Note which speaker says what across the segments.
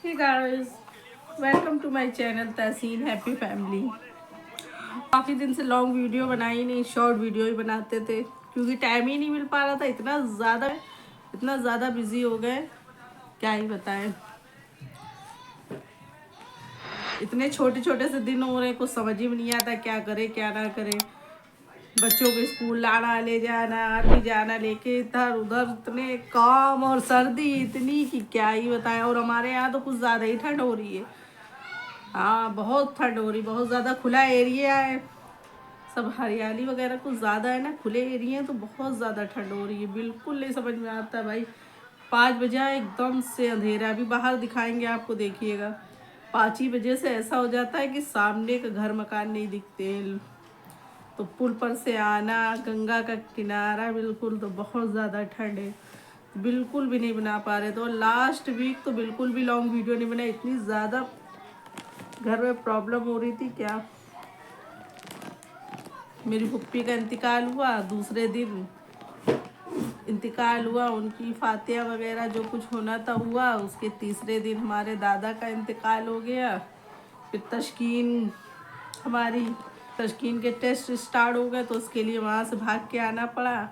Speaker 1: Hey guys, welcome to my channel Tahseen happy family. काफ़ी दिन से लॉन्ग वीडियो बनाई नहीं, शॉर्ट वीडियो ही बनाते थे क्योंकि टाइम ही नहीं मिल पा रहा था। इतना ज़्यादा बिजी हो गए, क्या ही बताएं। इतने छोटे छोटे से दिन हो रहे, कुछ समझ ही नहीं आता क्या करे क्या ना करे। बच्चों को स्कूल लाना, ले जाना, आर्मी जाना, लेके इधर उधर, इतने काम और सर्दी इतनी कि क्या ही बताएं। और हमारे यहाँ तो कुछ ज़्यादा ही ठंड हो रही है। हाँ, बहुत ठंड हो रही, बहुत ज़्यादा। खुला एरिया है, सब हरियाली वगैरह कुछ ज़्यादा है ना, खुले एरिया है तो बहुत ज़्यादा ठंड हो रही है। बिल्कुल नहीं समझ में आता भाई। 5 बजे एकदम से अंधेरा। अभी बाहर दिखाएंगे आपको, देखिएगा 5 ही बजे से ऐसा हो जाता है कि सामने का घर मकान नहीं दिखते। तो पुल पर से आना, गंगा का किनारा बिल्कुल, तो बहुत ज़्यादा ठंड है। बिल्कुल भी नहीं बना पा रहे। तो लास्ट वीक तो बिल्कुल भी लॉन्ग वीडियो नहीं बनाई, इतनी ज़्यादा घर में प्रॉब्लम हो रही थी क्या। मेरी पुप्पी का इंतकाल हुआ, दूसरे दिन इंतकाल हुआ, उनकी फातिया वगैरह जो कुछ होना था हुआ। उसके तीसरे दिन हमारे दादा का इंतकाल हो गया। फिर हमारी तशकीन के टेस्ट स्टार्ट हो गए, तो उसके लिए वहाँ से भाग के आना पड़ा।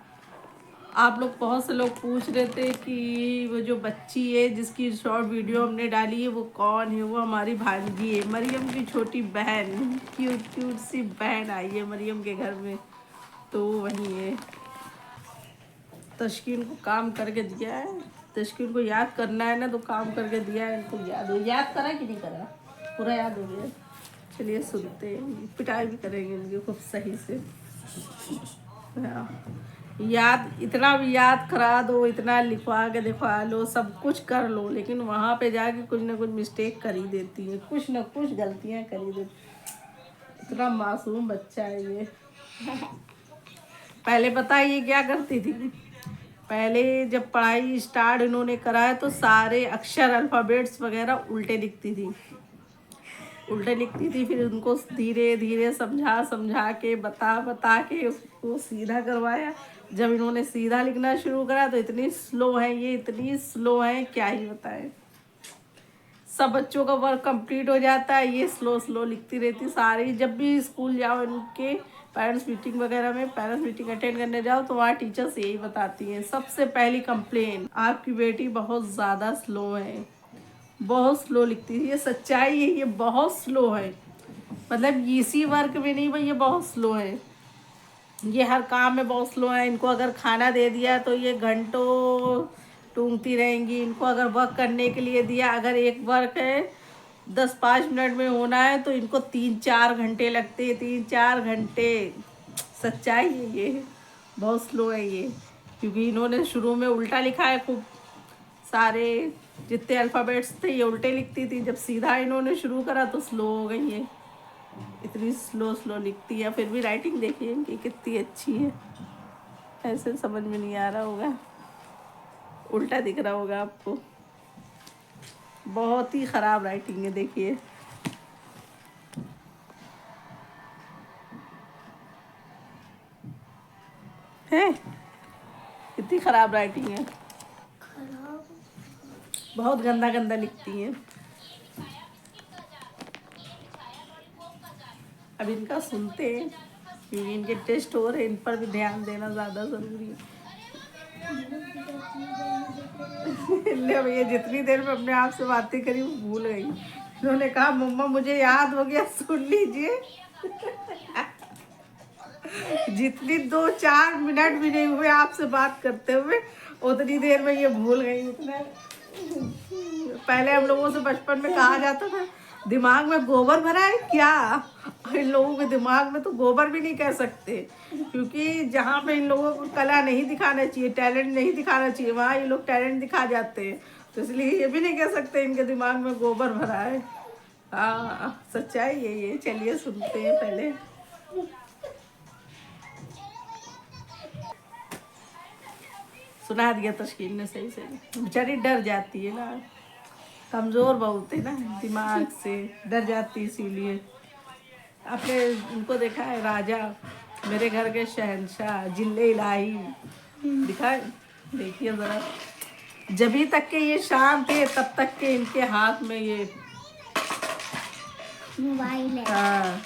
Speaker 1: आप लोग, बहुत से लोग पूछ रहे थे कि वो जो बच्ची है जिसकी शॉर्ट वीडियो हमने डाली है वो कौन है। वो हमारी भांजी है, मरियम की छोटी बहन। क्यूट क्यूट सी बहन आई है मरियम के घर में, तो वही है। तशकीन को काम करके दिया है, तशकीन को याद करना है ना, तो काम करके दिया है। इनको याद करा कि नहीं करा, पूरा याद हो गया। चलिए सुनते हैं, पिटाई भी करेंगे इनकी खूब सही से। हाँ, इतना भी याद करा दो, इतना लिखवा के दिखवा लो, सब कुछ कर लो, लेकिन वहाँ पे जाके कुछ ना कुछ मिस्टेक कर ही देती है, कुछ ना कुछ गलतियाँ कर ही देती। इतना मासूम बच्चा है ये। पहले पता है ये क्या करती थी? पहले जब पढ़ाई स्टार्ट इन्होंने कराया तो सारे अक्षर अल्फ़ाबेट्स वगैरह उल्टे लिखती थी। फिर उनको धीरे धीरे समझा समझा के, बता बता के उसको सीधा करवाया। जब इन्होंने सीधा लिखना शुरू करा तो इतनी स्लो है ये, इतनी स्लो है क्या ही बताएं। सब बच्चों का वर्क कंप्लीट हो जाता है, ये स्लो स्लो लिखती रहती सारी। जब भी स्कूल जाओ इनके पेरेंट्स मीटिंग वगैरह में, पेरेंट्स मीटिंग अटेंड करने जाओ, तो वहाँ टीचर्स यही बताती हैं सबसे पहली कंप्लेन, आपकी बेटी बहुत ज़्यादा स्लो है, बहुत स्लो लिखती है। ये सच्चाई है, ये बहुत स्लो है। मतलब इसी वर्क में नहीं भाई, ये बहुत स्लो है। ये हर काम में बहुत स्लो है। इनको अगर खाना दे दिया तो ये घंटों टूंगती रहेंगी। इनको अगर वर्क करने के लिए दिया, अगर एक वर्क है 10-5 मिनट में होना है, तो इनको 3-4 घंटे लगते हैं, 3-4 घंटे। सच्चाई है ये, बहुत स्लो है ये। क्योंकि इन्होंने शुरू में उल्टा लिखा है खूब सारे, जितने अल्फ़ाबेट्स थे ये उल्टे लिखती थी। जब सीधा इन्होंने शुरू करा तो स्लो हो गई है, इतनी स्लो स्लो लिखती है। फिर भी राइटिंग देखिए इनकी कितनी अच्छी है। ऐसे समझ में नहीं आ रहा होगा, उल्टा दिख रहा होगा आपको। बहुत ही ख़राब राइटिंग है, देखिए। है, कितनी ख़राब राइटिंग है, बहुत गंदा गंदा लिखती हैं। अब इनका सुनते हैं, क्योंकि इनके टेस्ट हो रहे हैं, इन पर भी ध्यान देना ज़्यादा ज़रूरी है। ले भैया, जितनी देर में अपने आप से बातें करी वो भूल गई। इन्होंने कहा मम्मा मुझे याद हो गया, सुन लीजिए। जितनी 2-4 मिनट भी नहीं हुए आपसे बात करते हुए, उतनी देर में ये भूल गई। उतना पहले हम लोगों से बचपन में कहा जाता था, दिमाग में गोबर भरा है क्या। इन लोगों के दिमाग में तो गोबर भी नहीं कह सकते, क्योंकि जहाँ पे इन लोगों को कला नहीं दिखाना चाहिए, टैलेंट नहीं दिखाना चाहिए, वहाँ ये लोग टैलेंट दिखा जाते हैं। तो इसलिए ये भी नहीं कह सकते इनके दिमाग में गोबर भरा है। हाँ, सच्चाई है ये। चलिए सुनते हैं पहले। सुना दिया तस्कीन ने सही से। बेचारी डर जाती है ना, कमज़ोर बहुत है ना, दिमाग से डर जाती, इसीलिए। आपने उनको देखा है, राजा, मेरे घर के शहंशाह, जिले इलाही, दिखा है? देखिए ज़रा, जभी तक के ये शांत थे तब तक के इनके हाथ में ये
Speaker 2: मोबाइल है।
Speaker 1: हाँ,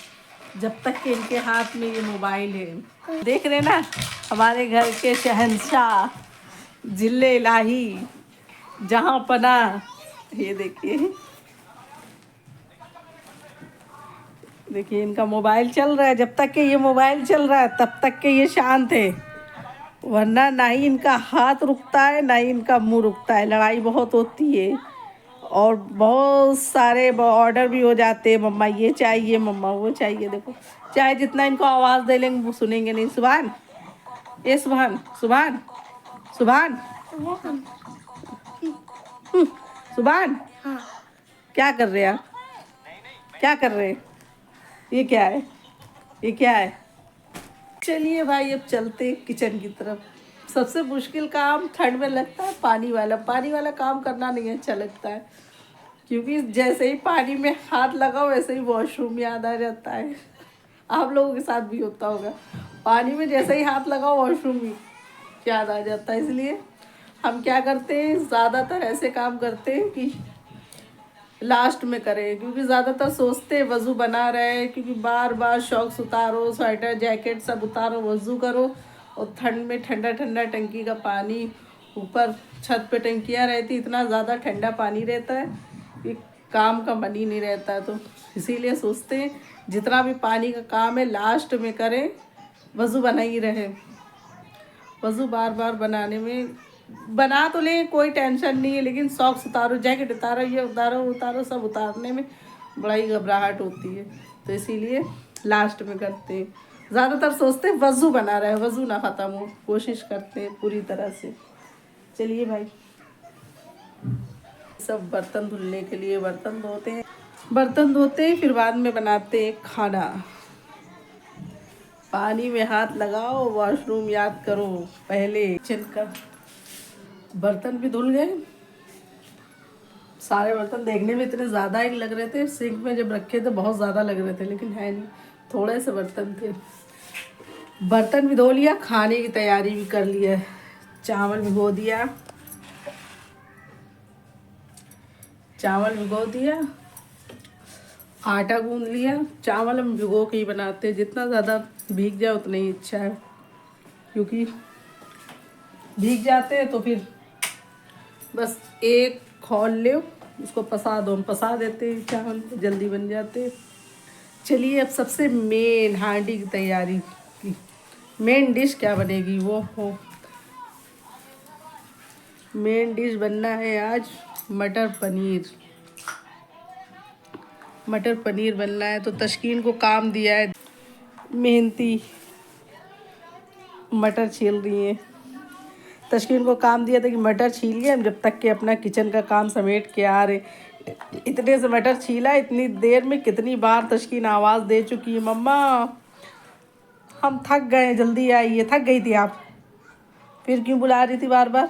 Speaker 1: जब तक के इनके हाथ में ये मोबाइल है। देख रहे ना, हमारे घर के शहंशाह, जिले इलाही, जहाँ पना। ये देखिए, देखिए इनका मोबाइल चल रहा है। जब तक के ये मोबाइल चल रहा है तब तक के ये शांत है, वरना ना ही इनका हाथ रुकता है ना ही इनका मुंह रुकता है। लड़ाई बहुत होती है और बहुत सारे ऑर्डर भी हो जाते हैं, मम्मा ये चाहिए, मम्मा वो चाहिए। देखो, चाहे जितना इनको आवाज़ दे लेंगे वो सुनेंगे नहीं। सुभान, ये सुभान, सुभान, सुभान, सुभान,
Speaker 2: हाँ।
Speaker 1: क्या कर रहे हैं आप? क्या कर रहे हैं? ये क्या है? ये क्या है? चलिए भाई, अब चलते किचन की तरफ। सबसे मुश्किल काम ठंड में लगता है पानी वाला। पानी वाला काम करना नहीं अच्छा लगता है, क्योंकि जैसे ही पानी में हाथ लगाओ वैसे ही वॉशरूम याद आ जाता है। आप लोगों के साथ भी होता होगा, पानी में जैसे ही हाथ लगाओ वॉशरूम ही याद आ जाता है। इसलिए हम क्या करते हैं, ज़्यादातर ऐसे काम करते हैं कि लास्ट में करें, क्योंकि ज़्यादातर सोचते हैं वज़ू बना रहे हैं, क्योंकि बार बार शॉक्स उतारो, स्वेटर जैकेट सब उतारो, वज़ू करो, और ठंड में ठंडा ठंडा टंकी का पानी, ऊपर छत पे टंकियाँ रहती, इतना ज़्यादा ठंडा पानी रहता है कि काम का मन ही नहीं रहता है। तो इसीलिए सोचते हैं जितना भी पानी का काम है लास्ट में करें, वज़ू बना ही रहे। वज़ू बार बार बनाने में बना तो लें, कोई टेंशन नहीं है, लेकिन सॉक्स उतारो, जैकेट उतारो, ये उतारो उतारो, सब उतारने में बड़ा ही घबराहट होती है। तो इसीलिए लास्ट में करते हैं। ज़्यादातर सोचते हैं वज़ू बना रहे, वज़ू ना ख़त्म हो, कोशिश करते हैं पूरी तरह से। चलिए भाई, सब बर्तन धुलने के लिए बर्तन धोते हैं। बर्तन धोते हैं, फिर बाद में बनाते हैं खाना। पानी में हाथ लगाओ, वॉशरूम याद करो पहले। किचन का बर्तन भी धुल गए सारे। बर्तन देखने में इतने ज़्यादा ही लग रहे थे, सिंक में जब रखे थे बहुत ज़्यादा लग रहे थे, लेकिन है नहीं, थोड़े से बर्तन थे। बर्तन भी धो लिया, खाने की तैयारी भी कर लिया। चावल भिगो दिया, चावल भिगो दिया, आटा गूंद लिया। चावल हम भिगो के ही बनाते हैं, जितना ज़्यादा भीग जाए उतना ही अच्छा है, क्योंकि भीग जाते हैं तो फिर बस एक खौल ले, उसको पसा दो। हम पसा देते हैं चावल, जल्दी बन जाते हैं। चलिए, अब सबसे मेन हांडी की तैयारी की मेन डिश क्या बनेगी वो हो। मेन डिश बनना है आज मटर पनीर। मटर पनीर बनना है, तो तशकीन को काम दिया है, मेहनती मटर छील रही है। तशकीन को काम दिया था कि मटर छीलिए, हम जब तक के अपना किचन का काम समेट के आ रहे। इतने से मटर छीला, इतनी देर में कितनी बार तशकीन आवाज़ दे चुकी है, मम्मा हम थक गए, जल्दी आइए। थक गई थी आप? फिर क्यों बुला रही थी बार बार?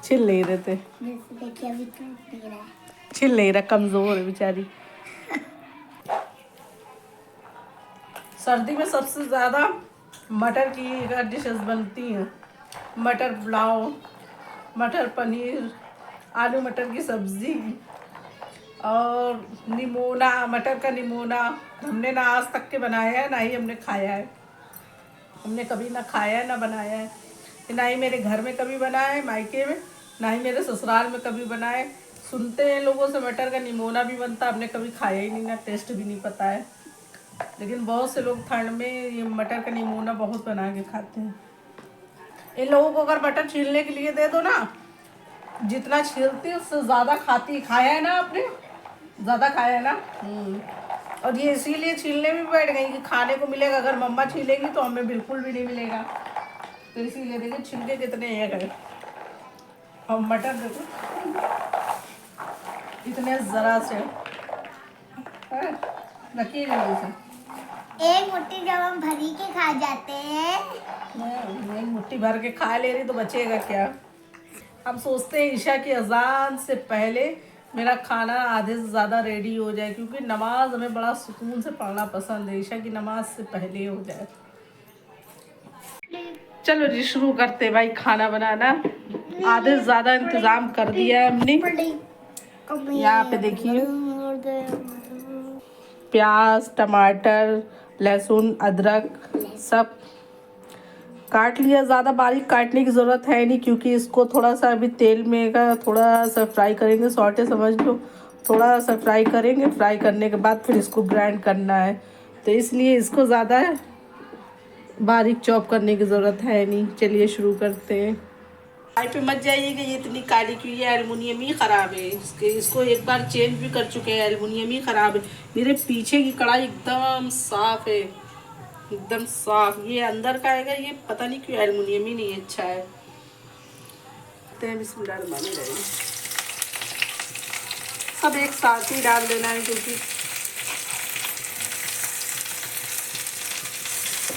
Speaker 1: छिल नहीं रहे थे।
Speaker 2: देखिए अभी टूट नहीं रहा है।
Speaker 1: छिल नहीं रहा, कमज़ोर है बेचारी। सर्दी में सबसे ज़्यादा मटर की डिशेस बनती हैं। मटर पुलाव, मटर पनीर, आलू मटर की सब्ज़ी, और निमोना, मटर का निमोना। हमने ना आज तक के बनाया है, ना ही हमने खाया है। हमने कभी ना खाया है ना बनाया है, ना ही मेरे घर में कभी बनाया है मायके में, ना ही मेरे ससुराल में कभी बनाया है। सुनते हैं लोगों से मटर का निमोना भी बनता, हमने कभी खाया ही नहीं, ना टेस्ट भी नहीं पता है। लेकिन बहुत से लोग ठंड में ये मटर का निमोना बहुत बना के खाते हैं। इन लोगों को अगर मटर छीलने के लिए दे दो ना, जितना छीलती है उससे ज़्यादा खाती। खाया है ना आपने? ज़्यादा खाया है ना। और ये इसीलिए छीलने भी बैठ गई कि खाने को मिलेगा, अगर मम्मा छीलेंगी तो हमें बिल्कुल भी नहीं मिलेगा। तो इसीलिए देखिए छिलके कितने एक है। और मटर देखो इतने ज़रा से रखिए जल्दी से।
Speaker 2: एक मुट्ठी जब हम भरी के खा जाते हैं।
Speaker 1: एक मुट्ठी भर के खा ले रही तो बचेगा क्या? हम सोचते हैं ईशा की अजान से पहले मेरा खाना आधे से ज़्यादा रेडी हो जाए, क्योंकि नमाज हमें बड़ा सुकून से पढ़ना पसंद है। ईशा की नमाज से पहले हो जाए। चलो जी शुरू करते हैं भाई खाना बनाना। आधे से ज्यादा इंतजाम कर दिया है हमने। यहाँ पे देखिए प्याज, टमाटर, लहसुन, अदरक सब काट लिया। ज़्यादा बारीक काटने की ज़रूरत है नहीं क्योंकि इसको थोड़ा सा अभी तेल में का थोड़ा सा फ्राई करेंगे, सॉटे समझ लो, थोड़ा सा फ्राई करेंगे। फ्राई करने के बाद फिर इसको ग्राइंड करना है, तो इसलिए इसको ज़्यादा बारीक चॉप करने की ज़रूरत है नहीं। चलिए शुरू करते हैं। कढ़ाई पे मत जाइएगा, ये इतनी काली क्यों है, एल्युमिनियम ही ख़राब है। इसको एक बार चेंज भी कर चुके हैं, एल्युमिनियम ही ख़राब है। मेरे पीछे की कढ़ाई एकदम साफ़ है, एकदम साफ। ये अंदर का आएगा, ये पता नहीं क्यों एल्युमिनियम ही नहीं अच्छा है। बिस्मिल्लाहिर्रहमानिर्रहीम। सब एक साथ ही डाल देना है क्योंकि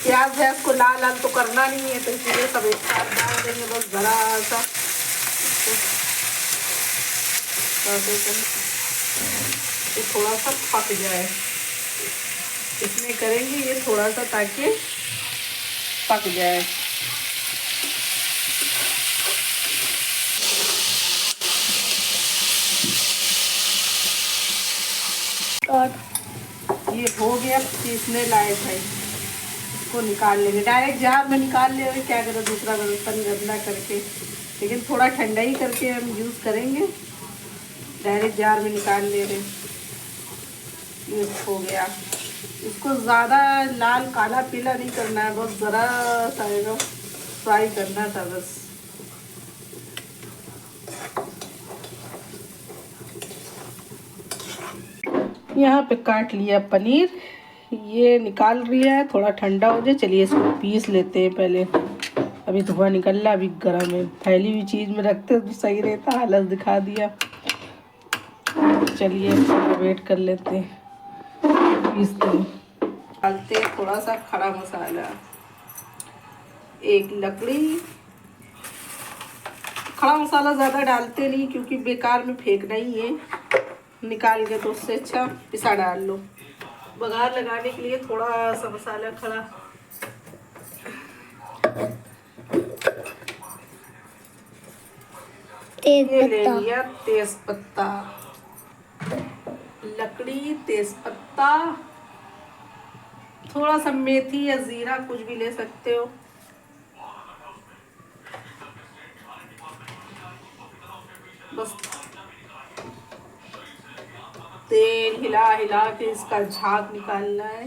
Speaker 1: प्याज व्याज को लाल लाल तो करना नहीं है, तो इसलिए सब एक साथ डाल देंगे। बस ज़रा सा ये थोड़ा सा पक जाए, इसमें करेंगे ये थोड़ा सा ताकि पक जाए। और ये हो गया पीसने लायक है, इसको निकाल लेंगे। डायरेक्ट जार में निकाल ले, क्या करें दूसरा बर्तन गंदा करके, लेकिन थोड़ा ठंडा ही करके हम यूज़ करेंगे। डायरेक्ट जार में निकाल ले रहे। ये हो गया। इसको ज़्यादा लाल काला पीला नहीं करना है, बस ज़रा सा फ्राई करना था बस। यहाँ पे काट लिया पनीर, ये निकाल लिया है, थोड़ा ठंडा हो जाए। चलिए इसको पीस लेते हैं पहले। अभी धुआं निकल रहा, अभी गर्म है। फैली हुई चीज़ में रखते तो सही रहता, हालत दिखा दिया। चलिए वेट कर लेते हैं, पीसते हैं। डालते थोड़ा सा खड़ा मसाला, एक लकड़ी। खड़ा मसाला ज़्यादा डालते नहीं क्योंकि बेकार में फेंकना ही है, निकाल के, तो उससे अच्छा पिसा डाल लो। बघार लगाने के लिए थोड़ा सा मसाला खड़ा। ये ले लिया तेज पत्ता, लकड़ी, तेज पत्ता, थोड़ा सा मेथी या जीरा, कुछ भी ले सकते हो। बस तेल हिला हिला के इसका झाग निकालना है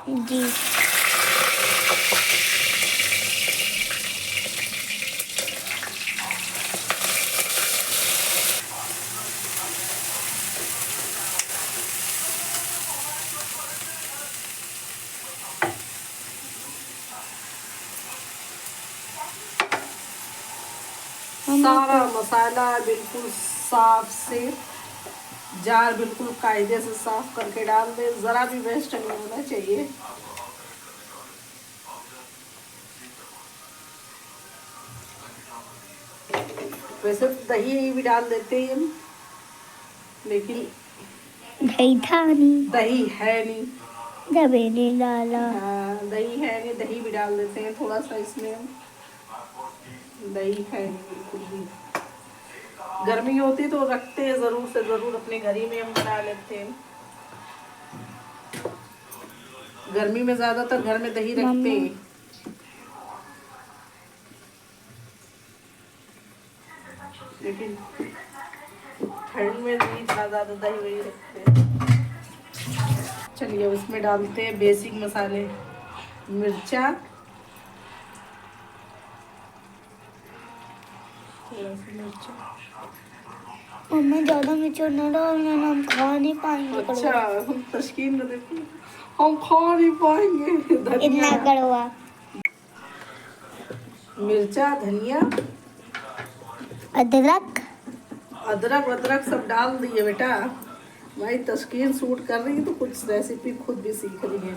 Speaker 1: जी। सारा मसाला बिल्कुल साफ से, जार बिल्कुल कायदे से साफ करके डाल दे, ज़रा भी वेस्ट नहीं होना चाहिए। वैसे दही भी डाल देते हैं हम, लेकिन
Speaker 2: दही था नहीं,
Speaker 1: दही है नहीं,
Speaker 2: जब नहीं डाला।
Speaker 1: हाँ दही है नहीं, दही भी डाल देते हैं थोड़ा सा इसमें। हम दही है नहीं बिल्कुल भी। गर्मी होती तो रखते हैं ज़रूर से ज़रूर, अपने घर ही में हम बना लेते हैं। गर्मी में ज़्यादातर घर में दही रखते हैं। लेकिन ठंड में नहीं इतना ज़्यादा दही वही रखते हैं। चलिए अब इसमें डालते हैं बेसिक मसाले। मिर्चा, थोड़ा सा मिर्चा।
Speaker 2: मम्मी ज़्यादा मिर्चा न डालना, हम खा नहीं पाएंगे।
Speaker 1: अच्छा हम तस्कीन में देते हैं, हम खा नहीं पाएंगे।
Speaker 2: इतना कड़वा।
Speaker 1: मिर्चा, धनिया,
Speaker 2: अदरक,
Speaker 1: अदरक सब डाल दिए बेटा। भाई तस्कीन शूट कर रही है तो कुछ रेसिपी खुद भी सीख रही है।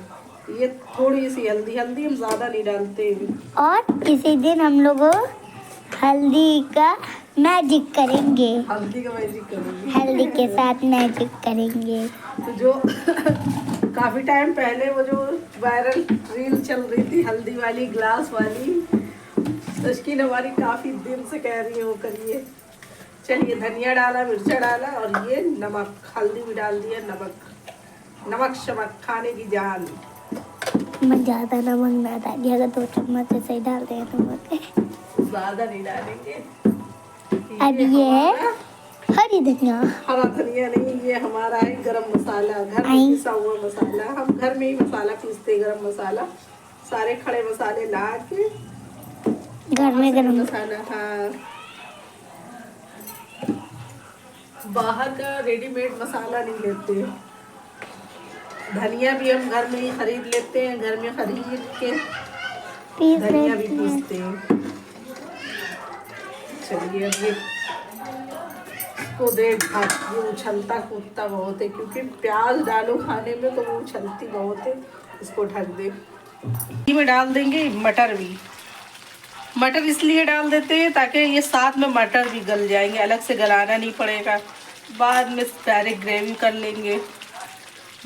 Speaker 1: ये थोड़ी सी हल्दी हम ज़्यादा नहीं डालते।
Speaker 2: और इसी दिन हम लोग हल्दी का मैजिक करेंगे।
Speaker 1: हल्दी का मैजिक करेंगे,
Speaker 2: हल्दी के साथ मैजिक करेंगे।
Speaker 1: तो जो काफ़ी टाइम पहले वो जो वायरल रील चल रही थी हल्दी वाली ग्लास वाली, तस्कीन हमारी काफ़ी दिन से कह रही है वो करिए। चलिए धनिया डाला, मिर्चा डाला और ये नमक, हल्दी भी डाल दिया, नमक शमक खाने की जान।
Speaker 2: मैं ज़्यादा नमक ना डालिए, अगर 2 चम्मच ऐसे ही डाल दें नमक।
Speaker 1: ज़्यादा नहीं डालेंगे।
Speaker 2: अब ये है
Speaker 1: हमारा
Speaker 2: हरी धनिया।
Speaker 1: हरा धनिया नहीं, ये हमारा है गरम मसाला, घर में पिसा हुआ मसाला। हम घर में ही मसाला पीसते, गरम मसाला, सारे खड़े मसाले ला के
Speaker 2: घर में गरम
Speaker 1: मसाला। हाँ, बाहर का रेडीमेड मसाला नहीं लेते। धनिया भी हम घर में ही खरीद लेते हैं, घर में खरीद के
Speaker 2: पीस
Speaker 1: धनिया भी
Speaker 2: लेते हैं।
Speaker 1: पीसते हैं। चलिए अब ये इसको देख ये उछलता कूदता बहुत है, क्योंकि प्याज डालो खाने में तो वो उछलती बहुत है। इसको ढक दे। में डाल देंगे मटर भी। मटर इसलिए डाल देते हैं ताकि ये साथ में मटर भी गल जाएंगे, अलग से गलाना नहीं पड़ेगा। बाद में डायरेक्ट ग्रेवी कर लेंगे।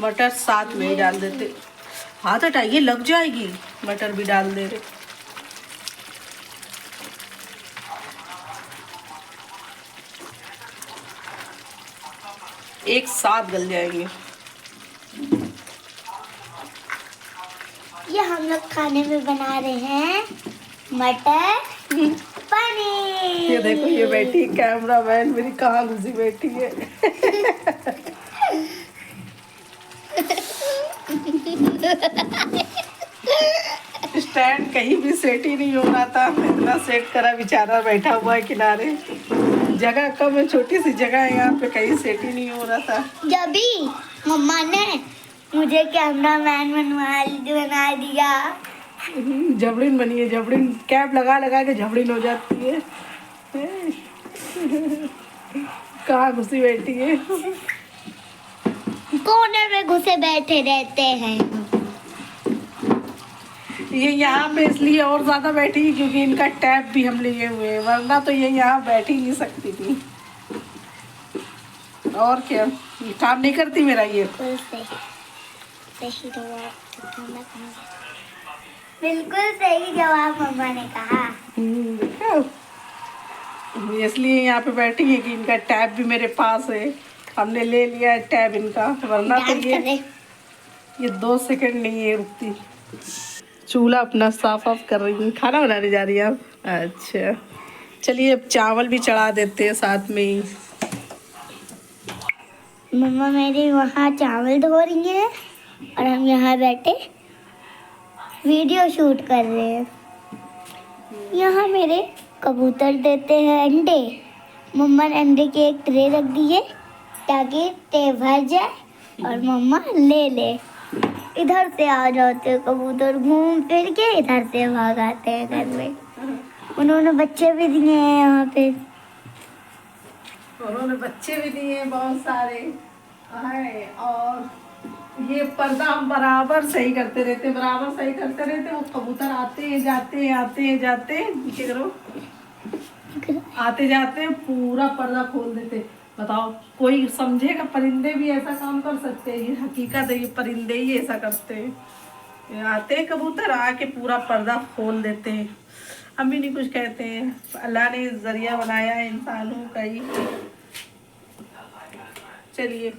Speaker 1: मटर साथ में ही डाल देते। हाथ हटाइए, लग जाएगी। मटर भी डाल दे रहे। एक साथ गल जाएंगे।
Speaker 2: ये हम लोग खाने में बना रहे हैं मटर पनीर।
Speaker 1: ये देखो, ये बैठी कैमरामैन मेरी कहाँ घुसी बैठी है। स्टैंड कहीं भी सेट ही नहीं हो रहा था, इतना सेट करा, बेचारा बैठा हुआ है किनारे। जगह कम है, छोटी सी जगह है यहाँ पे, कहीं सेट ही नहीं हो रहा था।
Speaker 2: जब भी मम्मा ने मुझे कैमरामैन बना दिया।
Speaker 1: जबड़िन बनी है, जबड़िन कैप लगा लगा के जबड़िन हो जाती है। कहाँ घुसी बैठी है।
Speaker 2: कोने में घुसे बैठे रहते हैं।
Speaker 1: ये यहाँ पे इसलिए और ज्यादा बैठी है क्योंकि इनका टैब भी हम लिए हुए हैं, वरना तो ये यहाँ बैठ ही नहीं सकती थी। और क्या, काम नहीं करती मेरा ये।
Speaker 2: सही जवाब, बिल्कुल सही जवाब मम्मा ने कहा।
Speaker 1: इसलिए यहाँ पे बैठी है कि इनका टैब भी मेरे पास है, हमने ले लिया है टैब इनका, वरना तो ये 2 सेकंड नहीं है रुकती। चूल्हा अपना साफ ऑफ कर रही हूँ, खाना बनाने जा रही है आप। अच्छा चलिए अब चावल भी चढ़ा देते हैं साथ में ही।
Speaker 2: मम्मा मेरी वहाँ चावल धो रही है और हम यहाँ बैठे वीडियो शूट कर रहे हैं। यहाँ मेरे कबूतर देते हैं अंडे। मम्मा ने अंडे की एक ट्रे रख दी है ताकि ट्रे भर जाए और मम्मा ले ले। इधर से आ जाते हैं कबूतर, घूम फिर के इधर से भाग आते हैं घर में। उन्होंने बच्चे भी दिए हैं यहाँ पे,
Speaker 1: उन्होंने बच्चे भी दिए हैं बहुत सारे है। और ये पर्दा हम बराबर सही करते रहते, बराबर सही करते रहते। वो कबूतर आते हैं जाते हैं, आते हैं जाते हैं, नीचे करो, आते जाते हैं, पूरा पर्दा खोल देते। बताओ कोई समझेगा? परिंदे भी ऐसा काम कर सकते हैं, ये हकीकत है, ये परिंदे ही ऐसा करते हैं। ये आते हैं कबूतर, आके पूरा पर्दा खोल देते हैं। हम भी नहीं कुछ कहते हैं, अल्लाह ने जरिया बनाया है इंसानों का ही। चलिए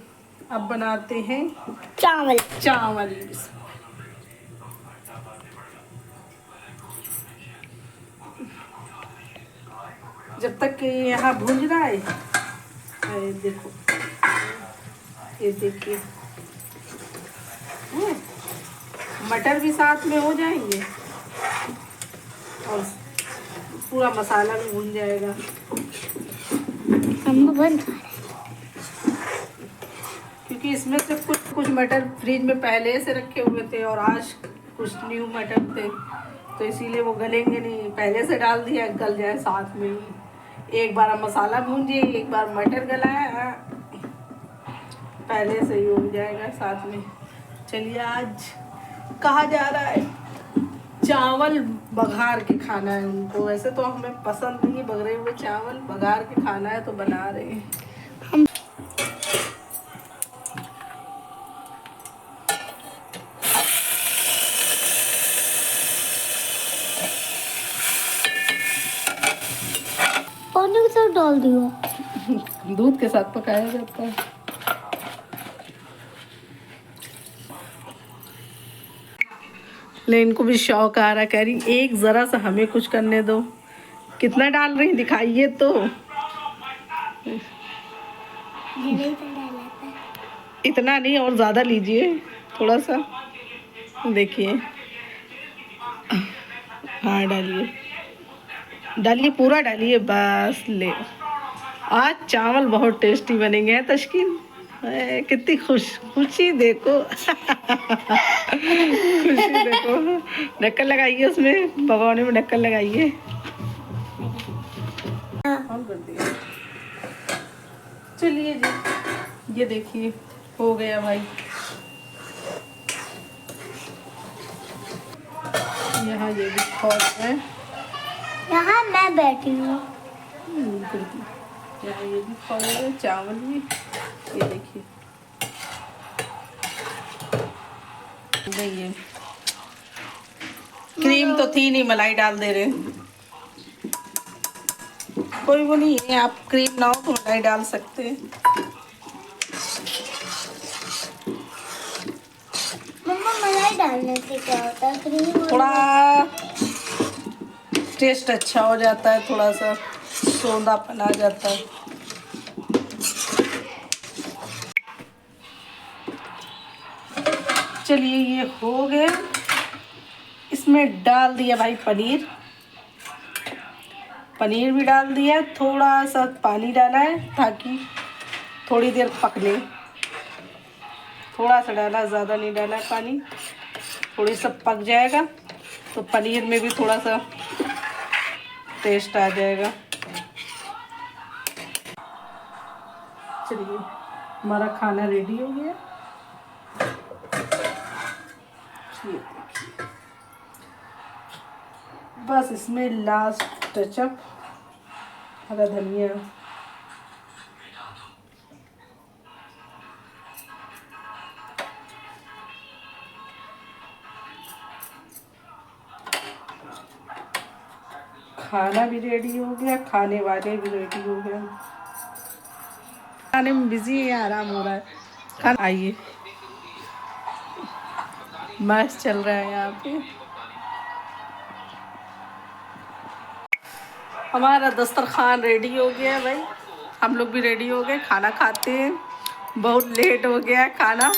Speaker 1: अब बनाते हैं
Speaker 2: चावल।
Speaker 1: चावल। जब तक कि यहाँ भून रहा है, अरे देखो, ये देखिए मटर भी साथ में हो जाएंगे और पूरा मसाला भी भून जाएगा। क्योंकि इसमें से कुछ मटर फ्रिज में पहले से रखे हुए थे और आज कुछ न्यू मटर थे, तो इसीलिए वो गलेंगे नहीं। पहले से डाल दिया, गल जाए साथ में ही। एक बार मसाला भूंजिए, एक बार मटर गलाया, पहले से ही हो जाएगा साथ में। चलिए आज कहा जा रहा है चावल बघार के खाना है उनको। वैसे तो हमें पसंद नहीं बघरे हुए चावल, बघार के खाना है तो बना रहे हैं।
Speaker 2: साथ डाल दिया?
Speaker 1: दूध के साथ पकाया जाता है। लेकिन इनको भी शौक आ रहा, कह रही एक जरा सा हमें कुछ करने दो। कितना डाल रही दिखाइए तो। इतना नहीं, और ज़्यादा लीजिए थोड़ा सा। देखिए, हाँ डालिए डालिए, पूरा डालिए बस। ले, आज चावल बहुत टेस्टी बनेंगे हैं तस्कीन। कितनी खुशी देखो। खुशी देखो। ढक्कन लगाइए उसमें, भगोने में ढक्कन लगाइए। ऑन कर दिया। चलिए जी, ये देखिए हो गया भाई। यहाँ ये भी खौल है,
Speaker 2: यहाँ मैं बैठी हूँ।
Speaker 1: यहाँ ये भी खौल है, चावल भी। ये देखिए, ये क्रीम तो थी नहीं, मलाई डाल दे रहे। कोई वो नहीं है, आप क्रीम ना हो तो मलाई डाल सकते हैं।
Speaker 2: मम्मा मलाई डालने से क्या होता है? क्रीम
Speaker 1: थोड़ा टेस्ट अच्छा हो जाता है, थोड़ा सा सोंधापन आ जाता है। चलिए ये हो गया। इसमें डाल दिया भाई पनीर। पनीर भी डाल दिया, थोड़ा सा पानी डाला है ताकि थोड़ी देर पक ले। थोड़ा सा डाला, ज़्यादा नहीं डाला है पानी। थोड़ी सा पक जाएगा तो पनीर में भी थोड़ा सा टेस्ट आ जाएगा। चलिए, हमारा खाना रेडी हो गया। ये देखिए, बस इसमें लास्ट टचअप हरा धनिया। खाना भी रेडी हो गया, खाने वाले भी रेडी हो गए। खाने में बिजी है, आराम हो रहा है। खाना आइए, मैच चल रहा है यहाँ पे। हमारा दस्तरखान रेडी हो गया है भाई। हम लोग भी रेडी हो गए, खाना खाते हैं। बहुत लेट हो गया है खाना।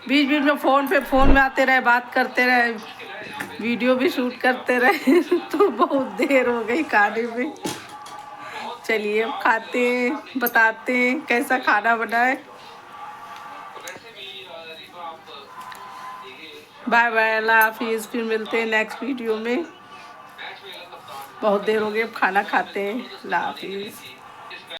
Speaker 1: बीच बीच में फ़ोन में आते रहे, बात करते रहे, वीडियो भी शूट करते रहे। तो बहुत देर हो गई खाने में। चलिए अब खाते हैं, बताते हैं कैसा खाना बना है। बाय बाय, अल्लाह हाफिज़। फिर मिलते हैं नेक्स्ट वीडियो में। बहुत देर हो गई, अब खाना खाते हैं। अल्लाह हाफिज़।